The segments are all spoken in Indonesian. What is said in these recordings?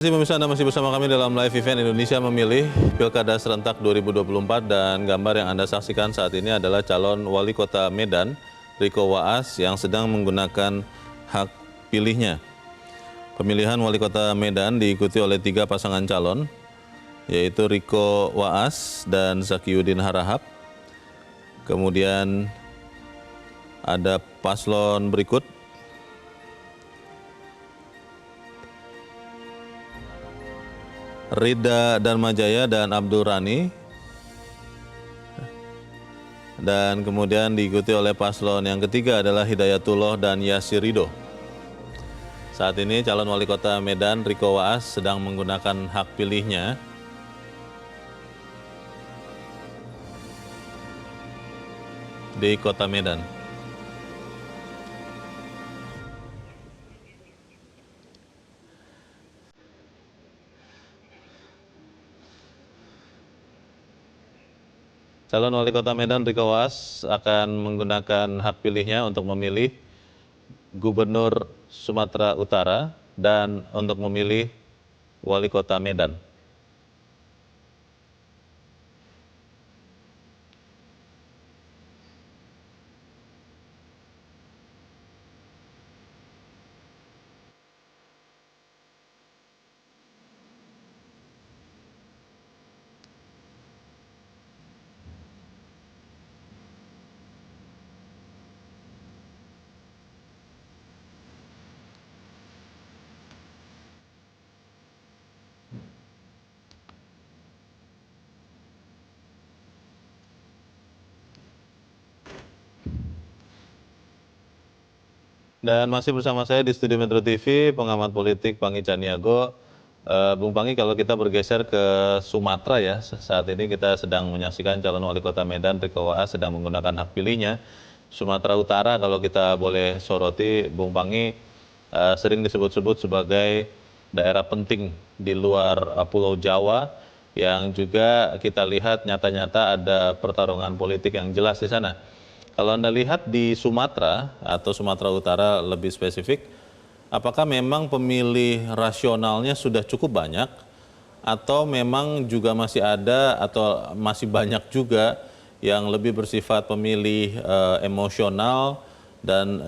Terima kasih pemirsa, Anda masih bersama kami dalam live event Indonesia Memilih Pilkada Serentak 2024 dan gambar yang Anda saksikan saat ini adalah calon wali kota Medan, Riko Waas, yang sedang menggunakan hak pilihnya. Pemilihan wali kota Medan diikuti oleh 3 pasangan calon, yaitu Riko Waas dan Zakiuddin Harahap. Kemudian ada paslon berikut, Rida Darmajaya dan Abdul Rani, dan kemudian diikuti oleh paslon yang ketiga adalah Hidayatullah dan Yasir Ridho. Saat ini calon wali kota Medan Riko Waas sedang menggunakan hak pilihnya di kota Medan. Calon wali kota Medan Riko Waas akan menggunakan hak pilihnya untuk memilih Gubernur Sumatera Utara dan untuk memilih wali kota Medan. Dan masih bersama saya di Studio Metro TV, pengamat politik Pangi Caniago. Bung Pangi, kalau kita bergeser ke Sumatera ya, saat ini kita sedang menyaksikan calon wali kota Medan Riko Waas sedang menggunakan hak pilihnya. Sumatera Utara kalau kita boleh soroti, Bung Pangi, sering disebut-sebut sebagai daerah penting di luar Pulau Jawa, yang juga kita lihat nyata-nyata ada pertarungan politik yang jelas di sana. Kalau Anda lihat di Sumatera atau Sumatera Utara lebih spesifik, apakah memang pemilih rasionalnya sudah cukup banyak atau memang juga masih ada atau masih banyak juga yang lebih bersifat pemilih emosional dan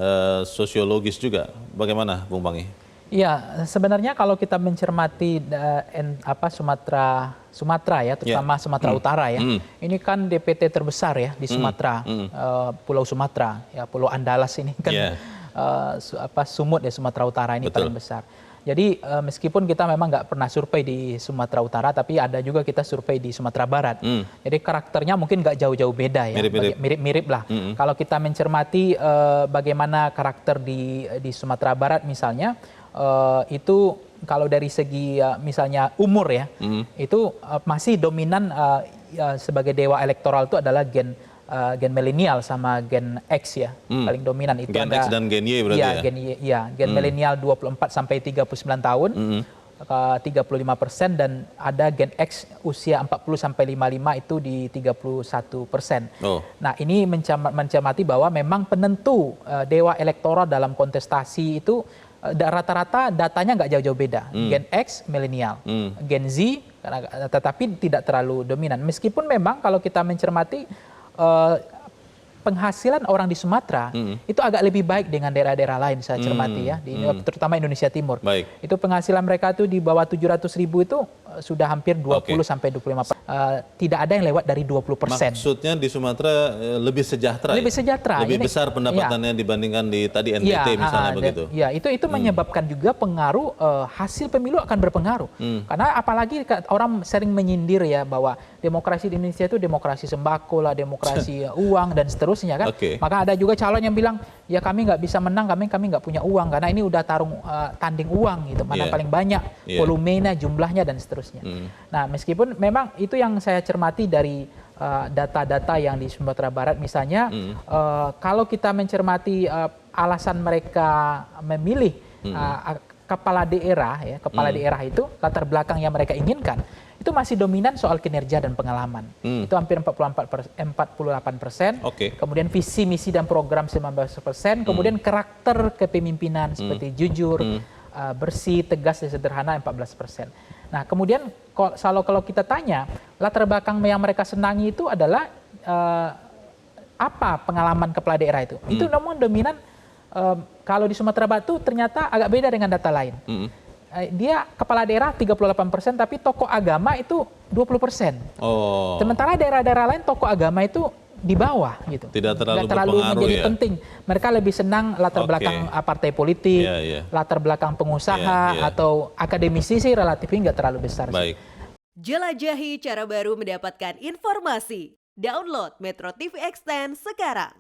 sosiologis juga? Bagaimana, Bung Pangi? Ya, sebenarnya kalau kita mencermati Sumatera ya, terutama Sumatera Utara ya, ini kan DPT terbesar ya di Sumatera, Pulau Sumatera, ya Pulau Andalas ini kan Sumut ya, Sumatera Utara ini paling besar. Jadi meskipun kita memang nggak pernah survei di Sumatera Utara, tapi ada juga kita survei di Sumatera Barat. Jadi karakternya mungkin nggak jauh-jauh beda ya, mirip-mirip lah. Kalau kita mencermati bagaimana karakter di Sumatera Barat misalnya, itu kalau dari segi misalnya umur ya, itu masih dominan sebagai dewa elektoral itu adalah gen milenial sama gen X ya, paling dominan itu. Gen X dan gen Y berarti ya? Gen milenial 24 sampai 39 tahun, 35%, dan ada gen X usia 40 sampai 55 itu di 31%. Nah, ini mencermati bahwa memang penentu dewa elektoral dalam kontestasi itu rata-rata datanya nggak jauh-jauh beda. Gen X, milenial, Gen Z, tetapi tidak terlalu dominan. Meskipun memang kalau kita mencermati penghasilan orang di Sumatera itu agak lebih baik dengan daerah-daerah lain, saya cermati ya, terutama Indonesia Timur. Itu penghasilan mereka itu di bawah 700.000 itu sudah hampir 20 sampai 25%. Tidak ada yang lewat dari 20%. Maksudnya di Sumatera lebih sejahtera. Lebih sejahtera. Lebih besar pendapatannya dibandingkan di tadi NTT misalnya begitu. Ya, itu menyebabkan juga pengaruh hasil pemilu akan berpengaruh. Karena apalagi orang sering menyindir ya bahwa demokrasi di Indonesia itu demokrasi sembako lah, demokrasi uang dan seterusnya kan. Maka ada juga calon yang bilang, ya kami nggak bisa menang, kami nggak punya uang karena ini udah tanding uang gitu, mana paling banyak volumenya, jumlahnya dan seterusnya. Nah, meskipun memang itu yang saya cermati dari data-data yang di Sumatera Barat misalnya, kalau kita mencermati alasan mereka memilih kepala daerah itu, latar belakang yang mereka inginkan, itu masih dominan soal kinerja dan pengalaman. Itu hampir 48%. Kemudian visi, misi, dan program 19%. Kemudian karakter kepemimpinan seperti jujur, bersih, tegas, dan sederhana 14%. Nah, kemudian kalau kita tanya, latar belakang yang mereka senangi itu adalah apa pengalaman kepala daerah itu? Itu namun dominan kalau di Sumatera Barat ternyata agak beda dengan data lain. Dia kepala daerah 38%, tapi tokoh agama itu 20%. Oh. Sementara daerah-daerah lain tokoh agama itu di bawah gitu. Tidak terlalu menjadi ya? penting. Mereka lebih senang latar belakang partai politik, latar belakang pengusaha atau akademisi sih relatifnya nggak terlalu besar. Baik. Jelajahi cara baru mendapatkan informasi. Download Metro TV Extend sekarang.